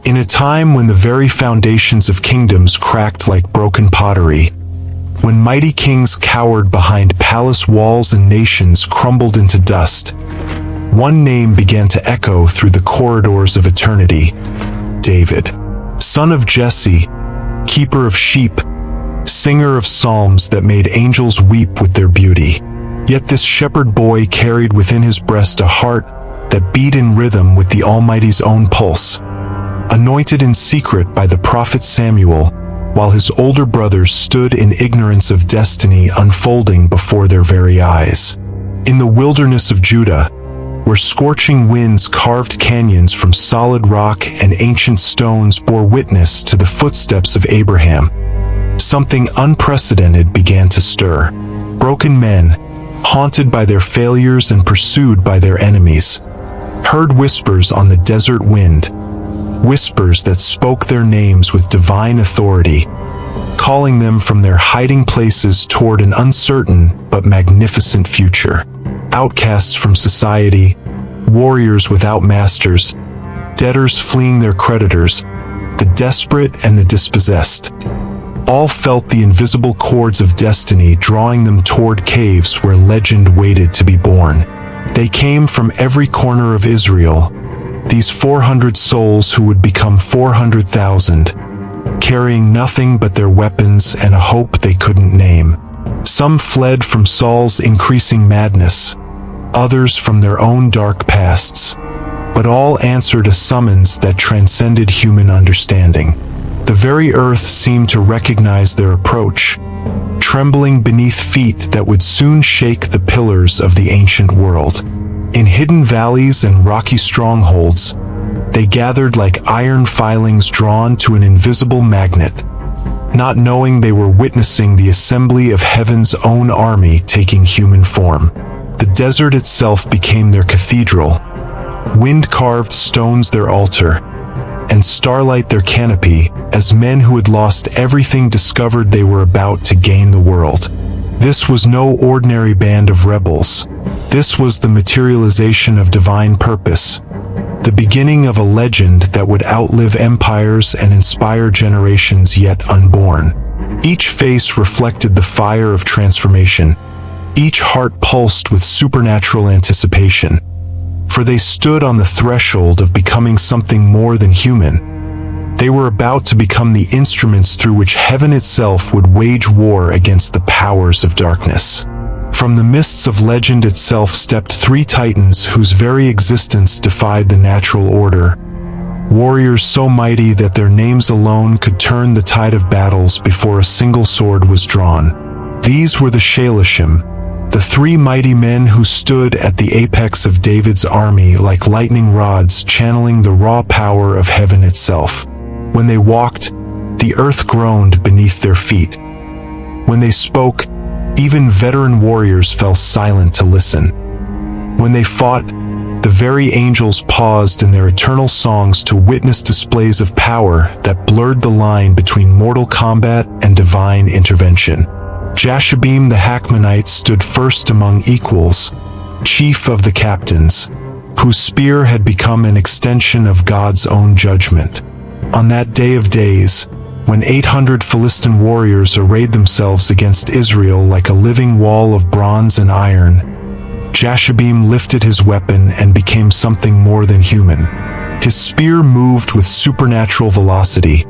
In a time when the very foundations of kingdoms cracked like broken pottery, when mighty kings cowered behind palace walls and nations crumbled into dust, one name began to echo through the corridors of eternity: David, son of Jesse, keeper of sheep, singer of psalms that made angels weep with their beauty. Yet this shepherd boy carried within his breast a heart that beat in rhythm with the Almighty's own pulse. Anointed in secret by the prophet Samuel, while his older brothers stood in ignorance of destiny unfolding before their very eyes. In the wilderness of Judah, where scorching winds carved canyons from solid rock and ancient stones bore witness to the footsteps of Abraham, something unprecedented began to stir. Broken men, haunted by their failures and pursued by their enemies, heard whispers on the desert wind, whispers that spoke their names with divine authority, calling them from their hiding places toward an uncertain but magnificent future. Outcasts from society, warriors without masters, debtors fleeing their creditors, the desperate and the dispossessed, all felt the invisible cords of destiny drawing them toward caves where legend waited to be born. They came from every corner of Israel, these 400 souls who would become 400,000, carrying nothing but their weapons and a hope they couldn't name. Some fled from Saul's increasing madness, others from their own dark pasts, but all answered a summons that transcended human understanding. The very earth seemed to recognize their approach, trembling beneath feet that would soon shake the pillars of the ancient world. In hidden valleys and rocky strongholds, they gathered like iron filings drawn to an invisible magnet, not knowing they were witnessing the assembly of heaven's own army taking human form. The desert itself became their cathedral, wind-carved stones their altar, and starlight their canopy, as men who had lost everything discovered they were about to gain the world. This was no ordinary band of rebels. This was the materialization of divine purpose, the beginning of a legend that would outlive empires and inspire generations yet unborn. Each face reflected the fire of transformation. Each heart pulsed with supernatural anticipation, for they stood on the threshold of becoming something more than human. They were about to become the instruments through which heaven itself would wage war against the powers of darkness. From the mists of legend itself stepped three titans whose very existence defied the natural order, warriors so mighty that their names alone could turn the tide of battles before a single sword was drawn. These were the Shalashim, the three mighty men who stood at the apex of David's army like lightning rods channeling the raw power of heaven itself. When they walked, the earth groaned beneath their feet. When they spoke, even veteran warriors fell silent to listen. When they fought, the very angels paused in their eternal songs to witness displays of power that blurred the line between mortal combat and divine intervention. Jashabim the Hakmonite stood first among equals, chief of the captains, whose spear had become an extension of God's own judgment. On that day of days, when 800 Philistine warriors arrayed themselves against Israel like a living wall of bronze and iron, Jashabim lifted his weapon and became something more than human. His spear moved with supernatural velocity,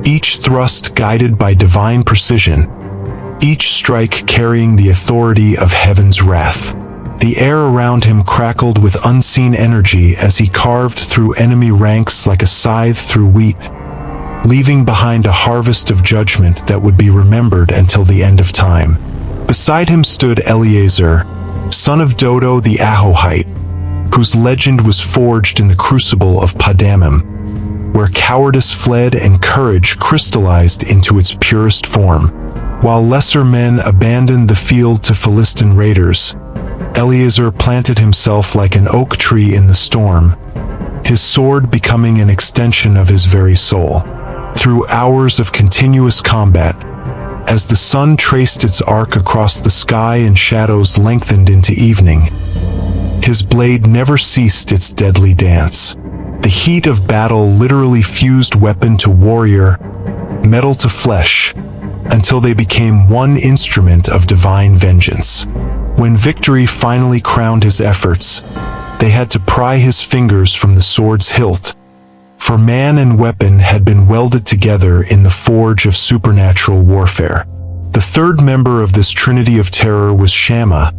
each thrust guided by divine precision, each strike carrying the authority of heaven's wrath. The air around him crackled with unseen energy as he carved through enemy ranks like a scythe through wheat, leaving behind a harvest of judgment that would be remembered until the end of time. Beside him stood Eleazar, son of Dodo the Ahohite, whose legend was forged in the crucible of Padamim, where cowardice fled and courage crystallized into its purest form. While lesser men abandoned the field to Philistine raiders, Eleazar planted himself like an oak tree in the storm, his sword becoming an extension of his very soul. Through hours of continuous combat, as the sun traced its arc across the sky and shadows lengthened into evening, his blade never ceased its deadly dance. The heat of battle literally fused weapon to warrior, metal to flesh, until they became one instrument of divine vengeance. When victory finally crowned his efforts, they had to pry his fingers from the sword's hilt, for man and weapon had been welded together in the forge of supernatural warfare. The third member of this trinity of terror was Shammah,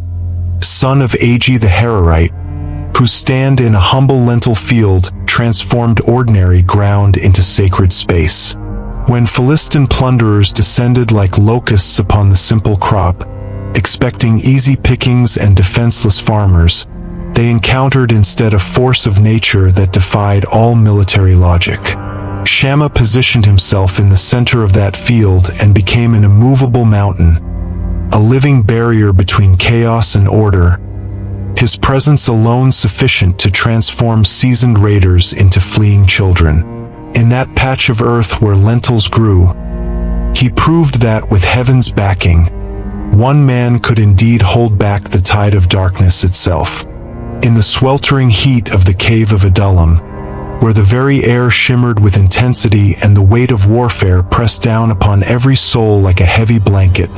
son of Agi the Hararite, whose stand in a humble lentil field transformed ordinary ground into sacred space. When Philistine plunderers descended like locusts upon the simple crop, expecting easy pickings and defenseless farmers, they encountered instead a force of nature that defied all military logic. Shammah positioned himself in the center of that field and became an immovable mountain, a living barrier between chaos and order, his presence alone sufficient to transform seasoned raiders into fleeing children. In that patch of earth where lentils grew, he proved that with heaven's backing, one man could indeed hold back the tide of darkness itself. In the sweltering heat of the cave of Adullam, where the very air shimmered with intensity and the weight of warfare pressed down upon every soul like a heavy blanket,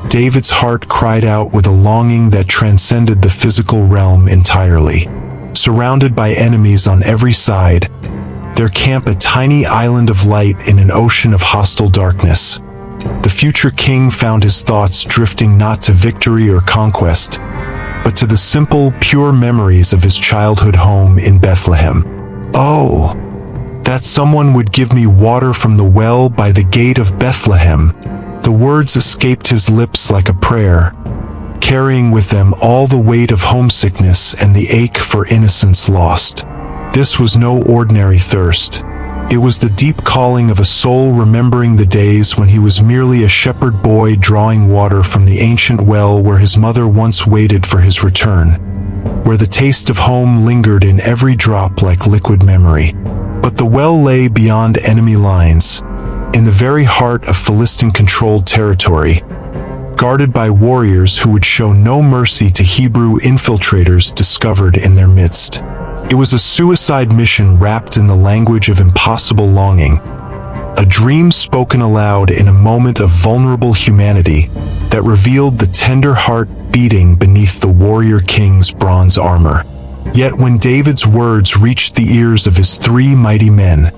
David's heart cried out with a longing that transcended the physical realm entirely. Surrounded by enemies on every side, there camped a tiny island of light in an ocean of hostile darkness. The future king found his thoughts drifting not to victory or conquest, but to the simple, pure memories of his childhood home in Bethlehem. Oh, that someone would give me water from the well by the gate of Bethlehem. The words escaped his lips like a prayer, carrying with them all the weight of homesickness and the ache for innocence lost. This was no ordinary thirst. It was the deep calling of a soul remembering the days when he was merely a shepherd boy drawing water from the ancient well where his mother once waited for his return, where the taste of home lingered in every drop like liquid memory. But the well lay beyond enemy lines, in the very heart of Philistine-controlled territory, guarded by warriors who would show no mercy to Hebrew infiltrators discovered in their midst. It was a suicide mission wrapped in the language of impossible longing, a dream spoken aloud in a moment of vulnerable humanity that revealed the tender heart beating beneath the warrior king's bronze armor. Yet when David's words reached the ears of his three mighty men,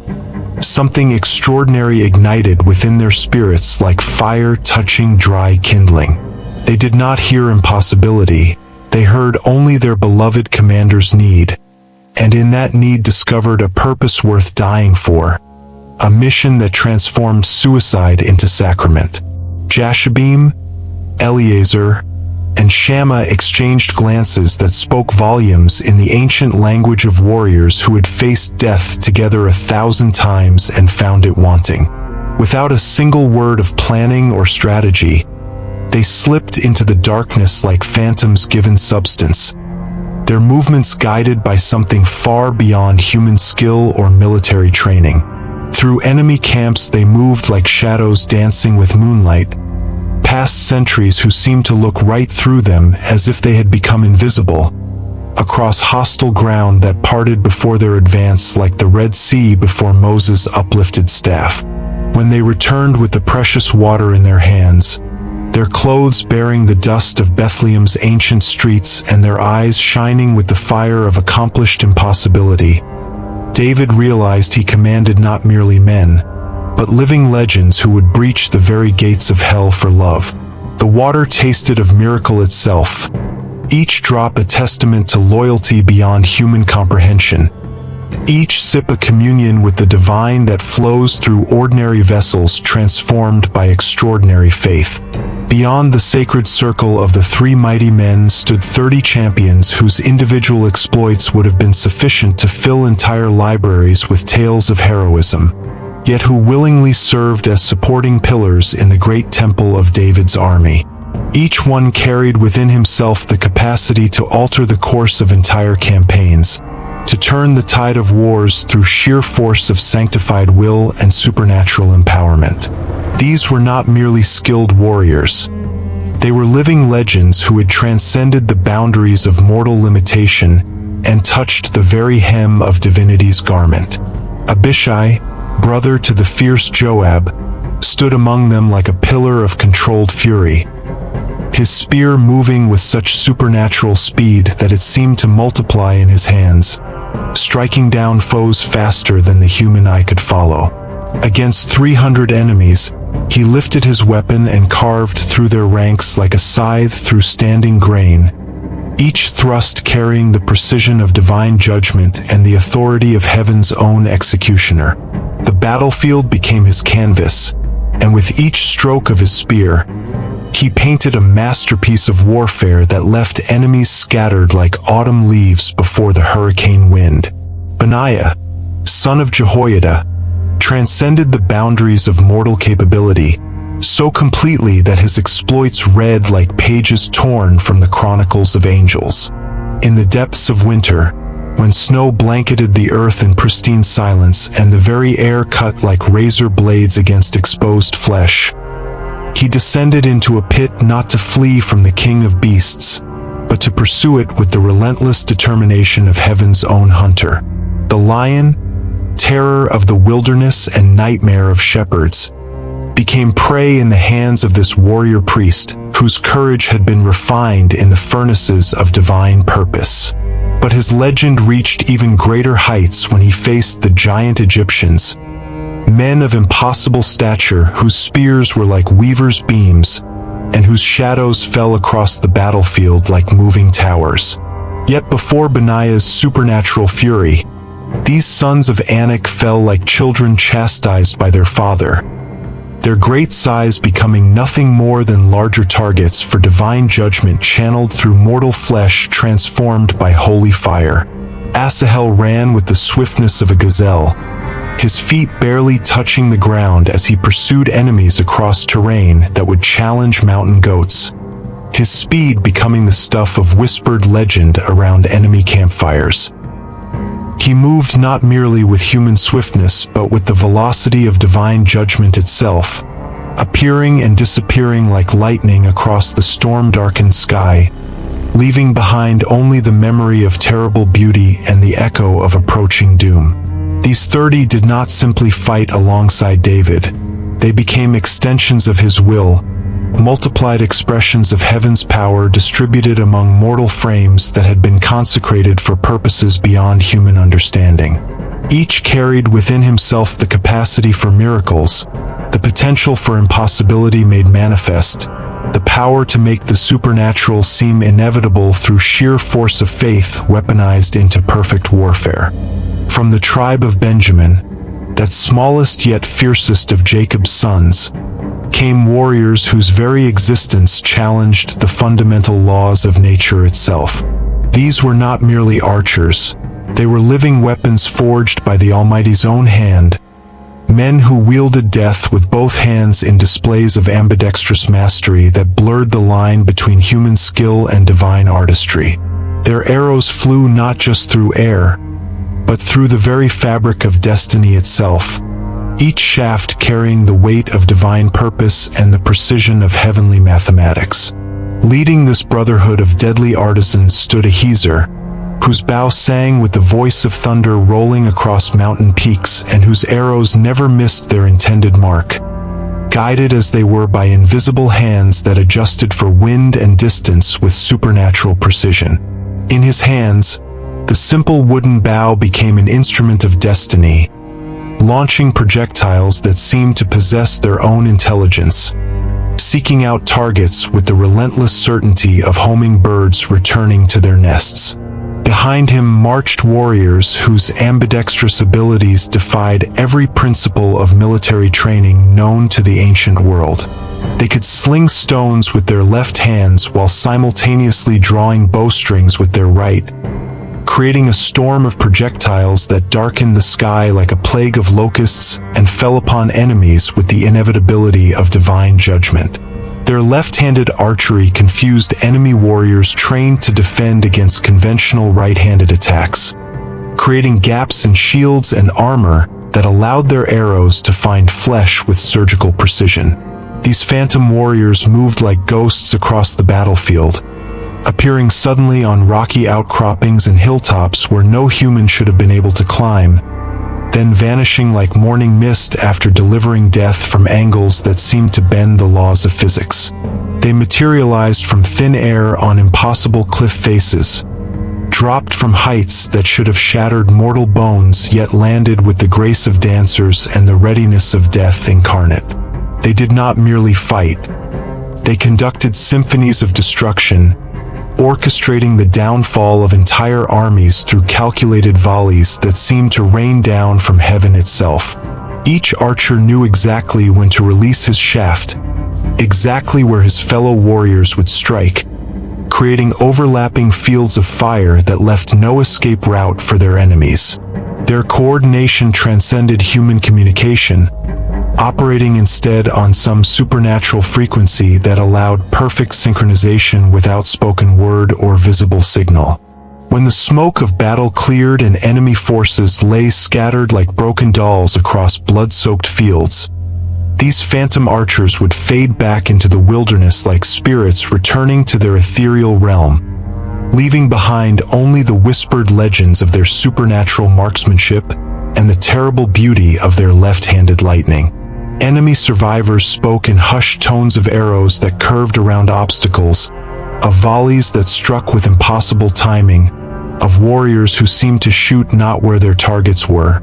something extraordinary ignited within their spirits like fire touching dry kindling. They did not hear impossibility, they heard only their beloved commander's need, and in that need discovered a purpose worth dying for, a mission that transformed suicide into sacrament. Jashabim, Eleazar, and Shammah exchanged glances that spoke volumes in the ancient language of warriors who had faced death together 1,000 times and found it wanting. Without a single word of planning or strategy, they slipped into the darkness like phantoms given substance, their movements guided by something far beyond human skill or military training. Through enemy camps they moved like shadows dancing with moonlight, past sentries who seemed to look right through them as if they had become invisible, across hostile ground that parted before their advance like the Red Sea before Moses' uplifted staff. When they returned with the precious water in their hands, their clothes bearing the dust of Bethlehem's ancient streets and their eyes shining with the fire of accomplished impossibility, David realized he commanded not merely men, but living legends who would breach the very gates of hell for love. The water tasted of miracle itself, each drop a testament to loyalty beyond human comprehension, each sip a communion with the divine that flows through ordinary vessels transformed by extraordinary faith. Beyond the sacred circle of the three mighty men stood 30 champions whose individual exploits would have been sufficient to fill entire libraries with tales of heroism, yet who willingly served as supporting pillars in the great temple of David's army. Each one carried within himself the capacity to alter the course of entire campaigns, to turn the tide of wars through sheer force of sanctified will and supernatural empowerment. These were not merely skilled warriors. They were living legends who had transcended the boundaries of mortal limitation and touched the very hem of divinity's garment. Abishai, brother to the fierce Joab, stood among them like a pillar of controlled fury, his spear moving with such supernatural speed that it seemed to multiply in his hands, striking down foes faster than the human eye could follow. Against 300 enemies, he lifted his weapon and carved through their ranks like a scythe through standing grain, each thrust carrying the precision of divine judgment and the authority of heaven's own executioner. The battlefield became his canvas, and with each stroke of his spear, he painted a masterpiece of warfare that left enemies scattered like autumn leaves before the hurricane wind. Benaiah, son of Jehoiada, transcended the boundaries of mortal capability, so completely that his exploits read like pages torn from the Chronicles of angels. In the depths of winter, when snow blanketed the earth in pristine silence and the very air cut like razor blades against exposed flesh, he descended into a pit not to flee from the king of beasts, but to pursue it with the relentless determination of heaven's own hunter. The lion, terror of the wilderness and nightmare of shepherds, became prey in the hands of this warrior priest, whose courage had been refined in the furnaces of divine purpose. But his legend reached even greater heights when he faced the giant Egyptians, men of impossible stature whose spears were like weavers' beams, and whose shadows fell across the battlefield like moving towers. Yet before Benaiah's supernatural fury, these sons of Anak fell like children chastised by their father, their great size becoming nothing more than larger targets for divine judgment channeled through mortal flesh transformed by holy fire. Asahel ran with the swiftness of a gazelle, his feet barely touching the ground as he pursued enemies across terrain that would challenge mountain goats, his speed becoming the stuff of whispered legend around enemy campfires. He moved not merely with human swiftness but with the velocity of divine judgment itself, appearing and disappearing like lightning across the storm-darkened sky, leaving behind only the memory of terrible beauty and the echo of approaching doom. These 30 did not simply fight alongside David. They became extensions of his will, multiplied expressions of heaven's power distributed among mortal frames that had been consecrated for purposes beyond human understanding. Each carried within himself the capacity for miracles, the potential for impossibility made manifest, the power to make the supernatural seem inevitable through sheer force of faith weaponized into perfect warfare. From the tribe of Benjamin, that smallest yet fiercest of Jacob's sons, came warriors whose very existence challenged the fundamental laws of nature itself. These were not merely archers, they were living weapons forged by the Almighty's own hand, men who wielded death with both hands in displays of ambidextrous mastery that blurred the line between human skill and divine artistry. Their arrows flew not just through air, but through the very fabric of destiny itself, each shaft carrying the weight of divine purpose and the precision of heavenly mathematics. Leading this brotherhood of deadly artisans stood Issachar, whose bow sang with the voice of thunder rolling across mountain peaks and whose arrows never missed their intended mark, guided as they were by invisible hands that adjusted for wind and distance with supernatural precision. In his hands, the simple wooden bow became an instrument of destiny, launching projectiles that seemed to possess their own intelligence, seeking out targets with the relentless certainty of homing birds returning to their nests. Behind him marched warriors whose ambidextrous abilities defied every principle of military training known to the ancient world. They could sling stones with their left hands while simultaneously drawing bowstrings with their right, creating a storm of projectiles that darkened the sky like a plague of locusts and fell upon enemies with the inevitability of divine judgment. Their left-handed archery confused enemy warriors trained to defend against conventional right-handed attacks, creating gaps in shields and armor that allowed their arrows to find flesh with surgical precision. These phantom warriors moved like ghosts across the battlefield, appearing suddenly on rocky outcroppings and hilltops where no human should have been able to climb, then vanishing like morning mist after delivering death from angles that seemed to bend the laws of physics. They materialized from thin air on impossible cliff faces, dropped from heights that should have shattered mortal bones yet landed with the grace of dancers and the readiness of death incarnate. They did not merely fight. They conducted symphonies of destruction, orchestrating the downfall of entire armies through calculated volleys that seemed to rain down from heaven itself. Each archer knew exactly when to release his shaft, exactly where his fellow warriors would strike, creating overlapping fields of fire that left no escape route for their enemies. Their coordination transcended human communication, operating instead on some supernatural frequency that allowed perfect synchronization without spoken word or visible signal. When the smoke of battle cleared and enemy forces lay scattered like broken dolls across blood-soaked fields, these phantom archers would fade back into the wilderness like spirits returning to their ethereal realm, leaving behind only the whispered legends of their supernatural marksmanship and the terrible beauty of their left-handed lightning. Enemy survivors spoke in hushed tones of arrows that curved around obstacles, of volleys that struck with impossible timing, of warriors who seemed to shoot not where their targets were,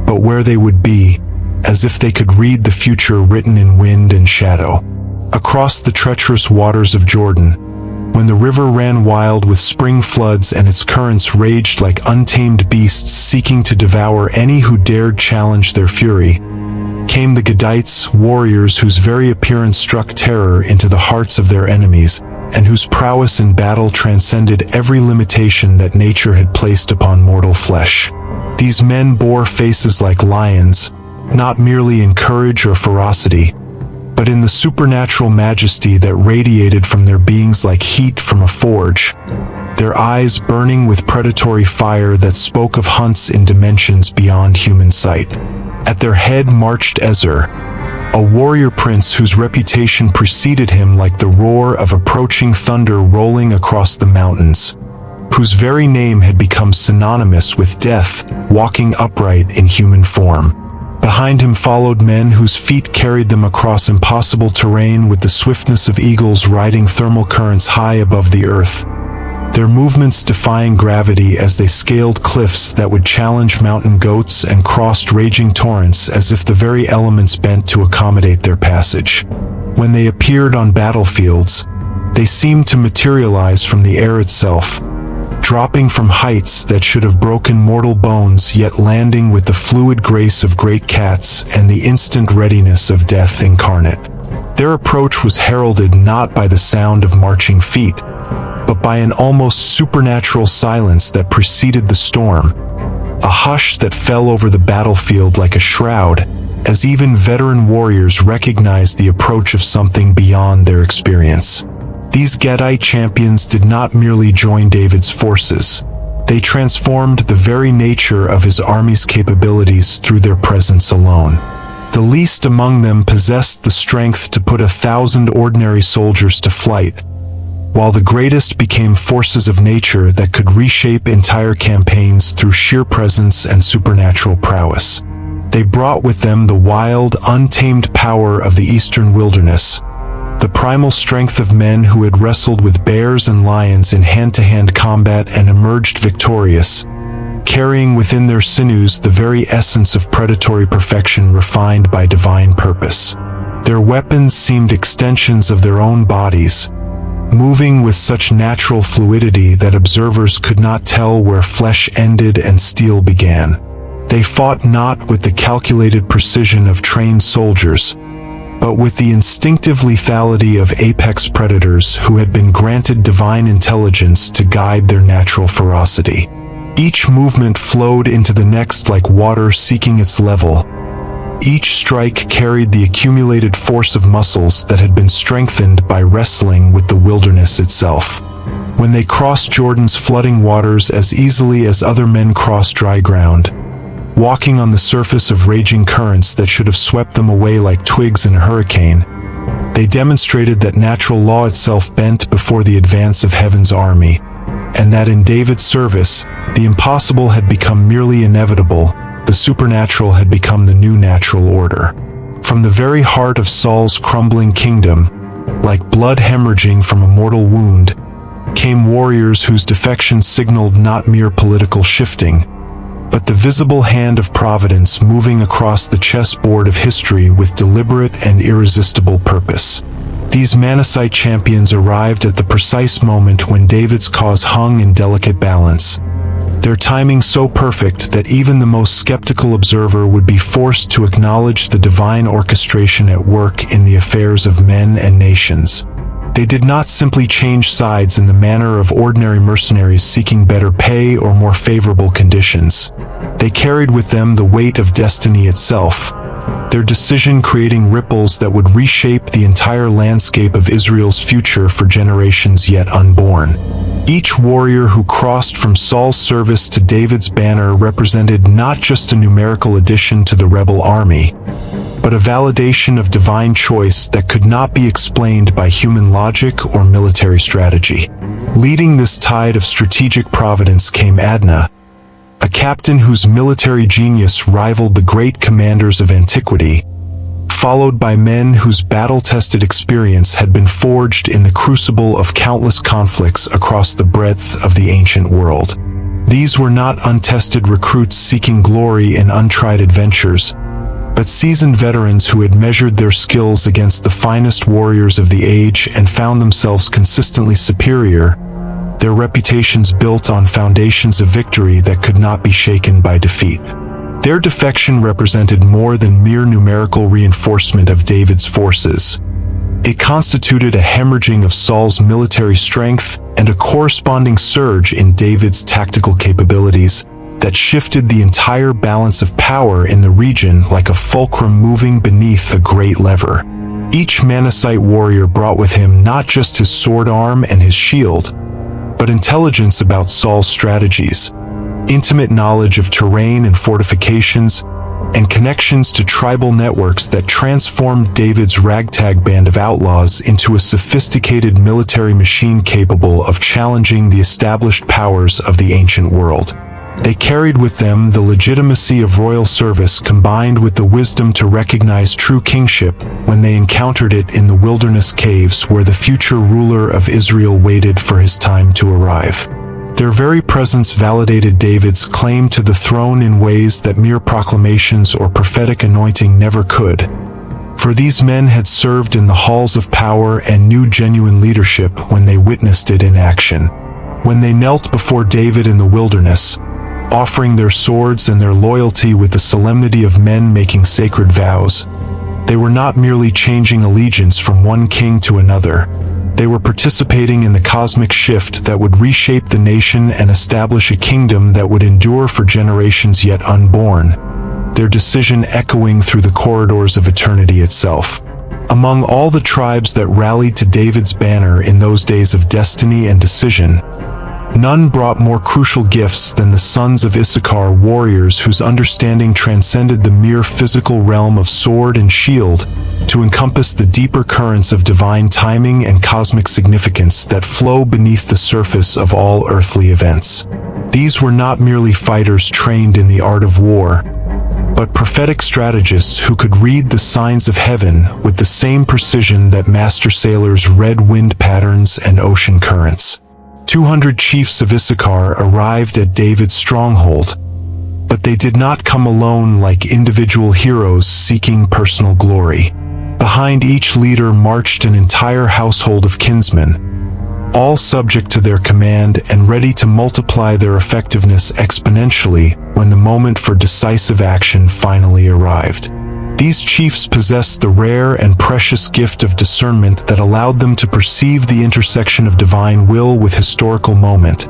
but where they would be, as if they could read the future written in wind and shadow. Across the treacherous waters of Jordan, when the river ran wild with spring floods and its currents raged like untamed beasts seeking to devour any who dared challenge their fury, came the Gadites, warriors whose very appearance struck terror into the hearts of their enemies, and whose prowess in battle transcended every limitation that nature had placed upon mortal flesh. These men bore faces like lions, not merely in courage or ferocity, but in the supernatural majesty that radiated from their beings like heat from a forge, their eyes burning with predatory fire that spoke of hunts in dimensions beyond human sight. At their head marched Issachar, a warrior prince whose reputation preceded him like the roar of approaching thunder rolling across the mountains, whose very name had become synonymous with death, walking upright in human form. Behind him followed men whose feet carried them across impossible terrain with the swiftness of eagles riding thermal currents high above the earth, their movements defying gravity as they scaled cliffs that would challenge mountain goats and crossed raging torrents as if the very elements bent to accommodate their passage. When they appeared on battlefields, they seemed to materialize from the air itself, dropping from heights that should have broken mortal bones yet landing with the fluid grace of great cats and the instant readiness of death incarnate. Their approach was heralded not by the sound of marching feet, but by an almost supernatural silence that preceded the storm, a hush that fell over the battlefield like a shroud, as even veteran warriors recognized the approach of something beyond their experience. These Gadite champions did not merely join David's forces. They transformed the very nature of his army's capabilities through their presence alone. The least among them possessed the strength to put 1,000 ordinary soldiers to flight, while the greatest became forces of nature that could reshape entire campaigns through sheer presence and supernatural prowess. They brought with them the wild, untamed power of the eastern wilderness, the primal strength of men who had wrestled with bears and lions in hand-to-hand combat and emerged victorious, carrying within their sinews the very essence of predatory perfection refined by divine purpose. Their weapons seemed extensions of their own bodies, moving with such natural fluidity that observers could not tell where flesh ended and steel began. They fought not with the calculated precision of trained soldiers, but with the instinctive lethality of apex predators who had been granted divine intelligence to guide their natural ferocity. Each movement flowed into the next like water seeking its level. Each strike carried the accumulated force of muscles that had been strengthened by wrestling with the wilderness itself. When they crossed Jordan's flooding waters as easily as other men cross dry ground, walking on the surface of raging currents that should have swept them away like twigs in a hurricane, They demonstrated that natural law itself bent before the advance of heaven's army, and that in David's service, the impossible had become merely inevitable, the supernatural had become the new natural order. From the very heart of Saul's crumbling kingdom, like blood hemorrhaging from a mortal wound, came warriors whose defection signaled not mere political shifting, but the visible hand of providence moving across the chessboard of history with deliberate and irresistible purpose. These Manasseh champions arrived at the precise moment when David's cause hung in delicate balance, their timing so perfect that even the most skeptical observer would be forced to acknowledge the divine orchestration at work in the affairs of men and nations. They did not simply change sides in the manner of ordinary mercenaries seeking better pay or more favorable conditions. They carried with them the weight of destiny itself, their decision creating ripples that would reshape the entire landscape of Israel's future for generations yet unborn. Each warrior who crossed from Saul's service to David's banner represented not just a numerical addition to the rebel army, but a validation of divine choice that could not be explained by human logic or military strategy. Leading this tide of strategic providence came Adnah, a captain whose military genius rivaled the great commanders of antiquity, followed by men whose battle-tested experience had been forged in the crucible of countless conflicts across the breadth of the ancient world. These were not untested recruits seeking glory in untried adventures, but seasoned veterans who had measured their skills against the finest warriors of the age and found themselves consistently superior, their reputations built on foundations of victory that could not be shaken by defeat. Their defection represented more than mere numerical reinforcement of David's forces. It constituted a hemorrhaging of Saul's military strength and a corresponding surge in David's tactical capabilities that shifted the entire balance of power in the region like a fulcrum moving beneath a great lever. Each Manasseh warrior brought with him not just his sword arm and his shield, but intelligence about Saul's strategies, intimate knowledge of terrain and fortifications, and connections to tribal networks that transformed David's ragtag band of outlaws into a sophisticated military machine capable of challenging the established powers of the ancient world. They carried with them the legitimacy of royal service combined with the wisdom to recognize true kingship when they encountered it in the wilderness caves where the future ruler of Israel waited for his time to arrive. Their very presence validated David's claim to the throne in ways that mere proclamations or prophetic anointing never could. For these men had served in the halls of power and knew genuine leadership when they witnessed it in action. When they knelt before David in the wilderness, offering their swords and their loyalty with the solemnity of men making sacred vows, they were not merely changing allegiance from one king to another. They were participating in the cosmic shift that would reshape the nation and establish a kingdom that would endure for generations yet unborn, their decision echoing through the corridors of eternity itself. Among all the tribes that rallied to David's banner in those days of destiny and decision, none brought more crucial gifts than the sons of Issachar, warriors whose understanding transcended the mere physical realm of sword and shield to encompass the deeper currents of divine timing and cosmic significance that flow beneath the surface of all earthly events. These were not merely fighters trained in the art of war, but prophetic strategists who could read the signs of heaven with the same precision that master sailors read wind patterns and ocean currents. 200 chiefs of Issachar arrived at David's stronghold, but they did not come alone like individual heroes seeking personal glory. Behind each leader marched an entire household of kinsmen, all subject to their command and ready to multiply their effectiveness exponentially when the moment for decisive action finally arrived. These chiefs possessed the rare and precious gift of discernment that allowed them to perceive the intersection of divine will with historical moment,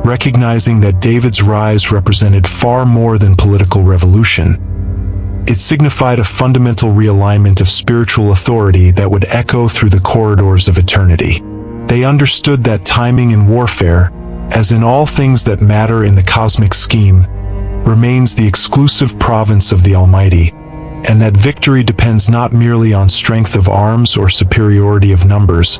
recognizing that David's rise represented far more than political revolution. It signified a fundamental realignment of spiritual authority that would echo through the corridors of eternity. They understood that timing in warfare, as in all things that matter in the cosmic scheme, remains the exclusive province of the Almighty, and that victory depends not merely on strength of arms or superiority of numbers,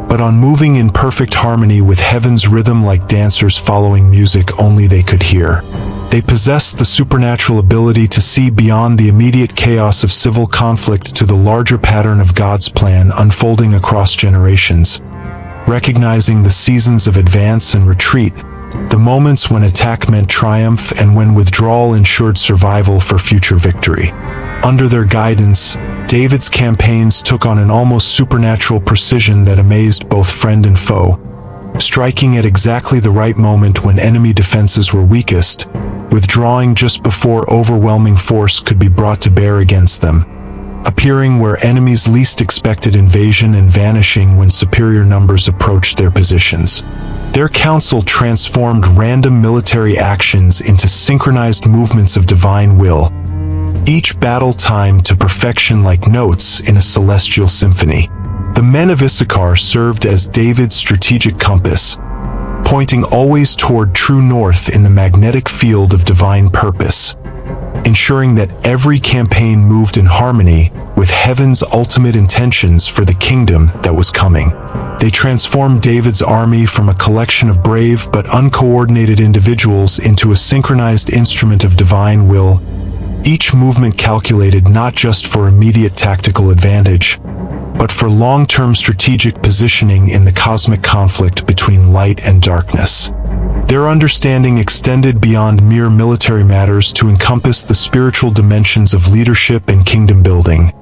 but on moving in perfect harmony with heaven's rhythm like dancers following music only they could hear. They possessed the supernatural ability to see beyond the immediate chaos of civil conflict to the larger pattern of God's plan unfolding across generations, recognizing the seasons of advance and retreat, the moments when attack meant triumph and when withdrawal ensured survival for future victory. Under their guidance, David's campaigns took on an almost supernatural precision that amazed both friend and foe, striking at exactly the right moment when enemy defenses were weakest, withdrawing just before overwhelming force could be brought to bear against them, appearing where enemies least expected invasion and vanishing when superior numbers approached their positions. Their counsel transformed random military actions into synchronized movements of divine will, each battle timed to perfection like notes in a celestial symphony. The men of Issachar served as David's strategic compass, pointing always toward true north in the magnetic field of divine purpose, ensuring that every campaign moved in harmony with heaven's ultimate intentions for the kingdom that was coming. They transformed David's army from a collection of brave but uncoordinated individuals into a synchronized instrument of divine will, each movement calculated not just for immediate tactical advantage, but for long-term strategic positioning in the cosmic conflict between light and darkness. Their understanding extended beyond mere military matters to encompass the spiritual dimensions of leadership and kingdom building,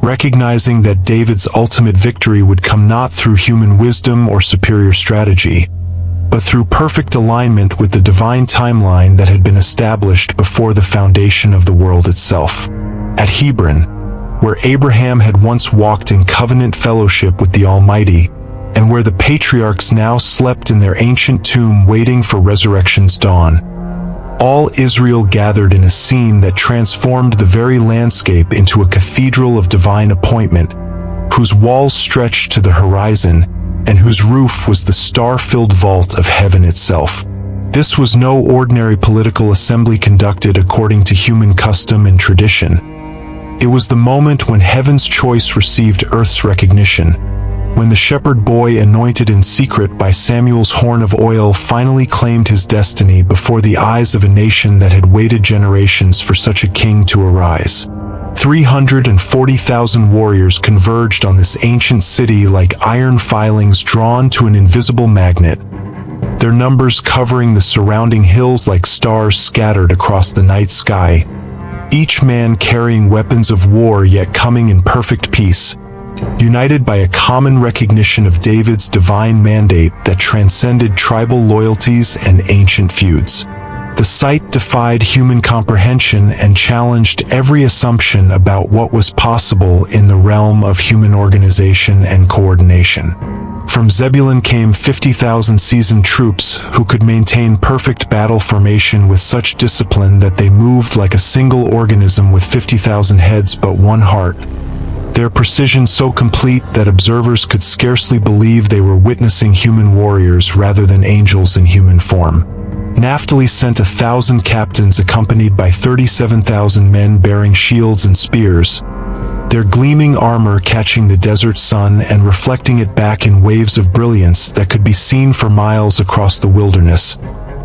recognizing that David's ultimate victory would come not through human wisdom or superior strategy, but through perfect alignment with the divine timeline that had been established before the foundation of the world itself. At Hebron, where Abraham had once walked in covenant fellowship with the Almighty, and where the patriarchs now slept in their ancient tomb waiting for resurrection's dawn, all Israel gathered in a scene that transformed the very landscape into a cathedral of divine appointment, whose walls stretched to the horizon, and whose roof was the star-filled vault of heaven itself. This was no ordinary political assembly conducted according to human custom and tradition. It was the moment when heaven's choice received earth's recognition, when the shepherd boy anointed in secret by Samuel's horn of oil finally claimed his destiny before the eyes of a nation that had waited generations for such a king to arise. 340,000 warriors converged on this ancient city like iron filings drawn to an invisible magnet, their numbers covering the surrounding hills like stars scattered across the night sky, each man carrying weapons of war yet coming in perfect peace, united by a common recognition of David's divine mandate that transcended tribal loyalties and ancient feuds. The sight defied human comprehension and challenged every assumption about what was possible in the realm of human organization and coordination. From Zebulun came 50,000 seasoned troops who could maintain perfect battle formation with such discipline that they moved like a single organism with 50,000 heads but one heart, their precision so complete that observers could scarcely believe they were witnessing human warriors rather than angels in human form. Naphtali sent 1,000 captains accompanied by 37,000 men bearing shields and spears, their gleaming armor catching the desert sun and reflecting it back in waves of brilliance that could be seen for miles across the wilderness,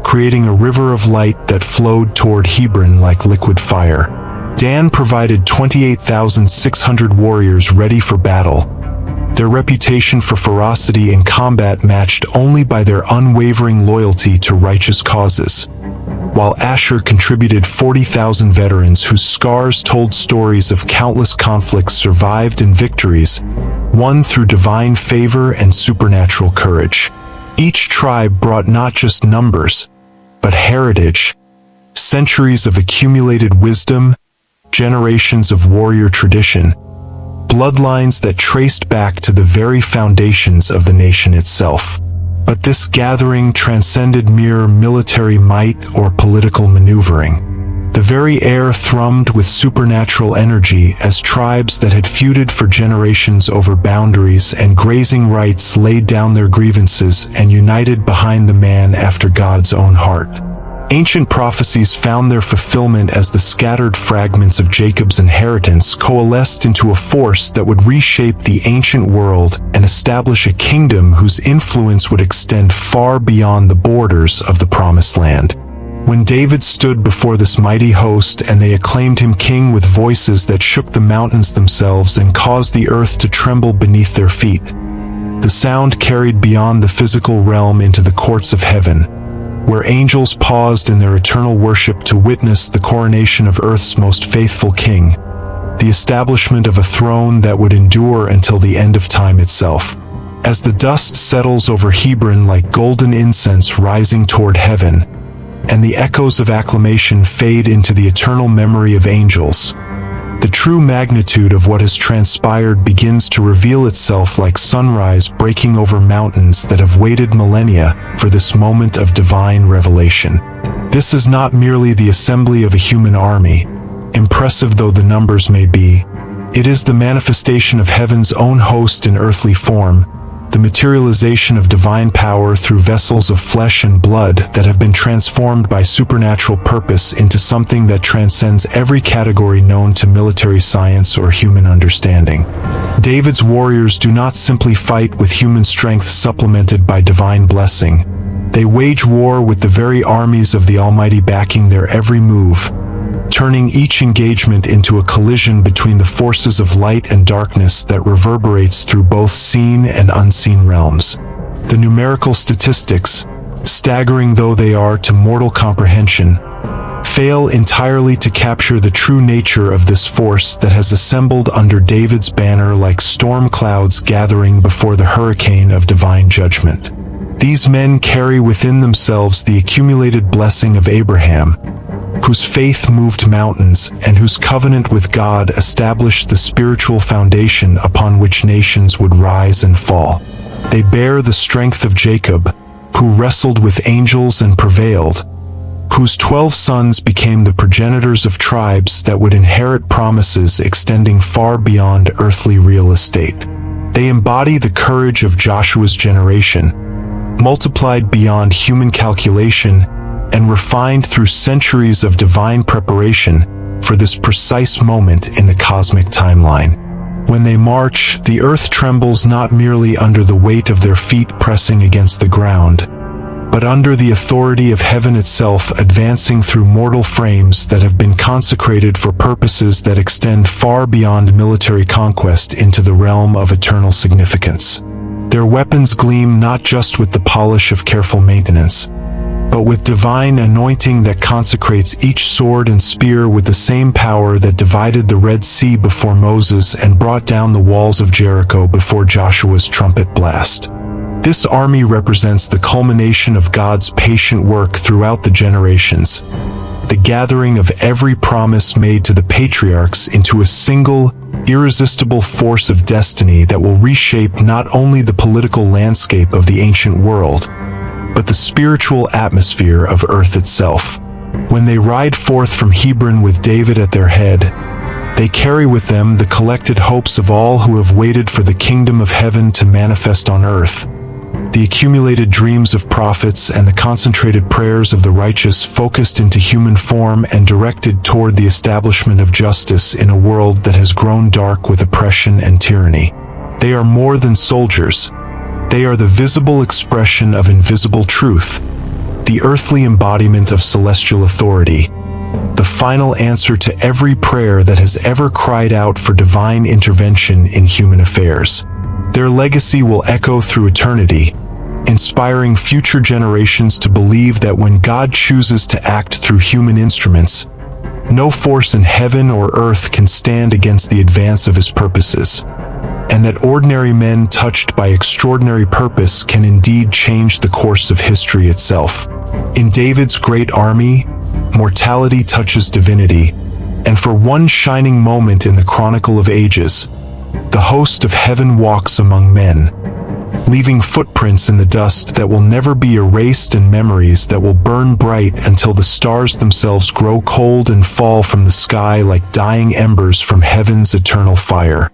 creating a river of light that flowed toward Hebron like liquid fire. Dan provided 28,600 warriors ready for battle, their reputation for ferocity in combat matched only by their unwavering loyalty to righteous causes, while Asher contributed 40,000 veterans whose scars told stories of countless conflicts survived and victories, won through divine favor and supernatural courage. Each tribe brought not just numbers, but heritage, centuries of accumulated wisdom, generations of warrior tradition, bloodlines that traced back to the very foundations of the nation itself. But this gathering transcended mere military might or political maneuvering. The very air thrummed with supernatural energy as tribes that had feuded for generations over boundaries and grazing rights laid down their grievances and united behind the man after God's own heart. Ancient prophecies found their fulfillment as the scattered fragments of Jacob's inheritance coalesced into a force that would reshape the ancient world and establish a kingdom whose influence would extend far beyond the borders of the Promised Land. When David stood before this mighty host and they acclaimed him king with voices that shook the mountains themselves and caused the earth to tremble beneath their feet, the sound carried beyond the physical realm into the courts of heaven, where angels paused in their eternal worship to witness the coronation of earth's most faithful king, the establishment of a throne that would endure until the end of time itself. As the dust settles over Hebron like golden incense rising toward heaven, and the echoes of acclamation fade into the eternal memory of angels, the true magnitude of what has transpired begins to reveal itself like sunrise breaking over mountains that have waited millennia for this moment of divine revelation. This is not merely the assembly of a human army, impressive though the numbers may be. It is the manifestation of heaven's own host in earthly form, the materialization of divine power through vessels of flesh and blood that have been transformed by supernatural purpose into something that transcends every category known to military science or human understanding. David's warriors do not simply fight with human strength supplemented by divine blessing. They wage war with the very armies of the Almighty backing their every move, turning each engagement into a collision between the forces of light and darkness that reverberates through both seen and unseen realms. The numerical statistics, staggering though they are to mortal comprehension, fail entirely to capture the true nature of this force that has assembled under David's banner like storm clouds gathering before the hurricane of divine judgment. These men carry within themselves the accumulated blessing of Abraham, whose faith moved mountains and whose covenant with God established the spiritual foundation upon which nations would rise and fall. They bear the strength of Jacob, who wrestled with angels and prevailed, whose 12 sons became the progenitors of tribes that would inherit promises extending far beyond earthly real estate. They embody the courage of Joshua's generation, multiplied beyond human calculation and refined through centuries of divine preparation for this precise moment in the cosmic timeline. When they march, the earth trembles not merely under the weight of their feet pressing against the ground, but under the authority of heaven itself advancing through mortal frames that have been consecrated for purposes that extend far beyond military conquest into the realm of eternal significance. Their weapons gleam not just with the polish of careful maintenance, but with divine anointing that consecrates each sword and spear with the same power that divided the Red Sea before Moses and brought down the walls of Jericho before Joshua's trumpet blast. This army represents the culmination of God's patient work throughout the generations, the gathering of every promise made to the patriarchs into a single, irresistible force of destiny that will reshape not only the political landscape of the ancient world, but the spiritual atmosphere of earth itself. When they ride forth from Hebron with David at their head, they carry with them the collected hopes of all who have waited for the kingdom of heaven to manifest on earth, the accumulated dreams of prophets and the concentrated prayers of the righteous focused into human form and directed toward the establishment of justice in a world that has grown dark with oppression and tyranny. They are more than soldiers. They are the visible expression of invisible truth, the earthly embodiment of celestial authority, the final answer to every prayer that has ever cried out for divine intervention in human affairs. Their legacy will echo through eternity, inspiring future generations to believe that when God chooses to act through human instruments, no force in heaven or earth can stand against the advance of his purposes, and that ordinary men touched by extraordinary purpose can indeed change the course of history itself. In David's great army, mortality touches divinity, and for one shining moment in the Chronicle of Ages, the host of heaven walks among men, leaving footprints in the dust that will never be erased and memories that will burn bright until the stars themselves grow cold and fall from the sky like dying embers from heaven's eternal fire.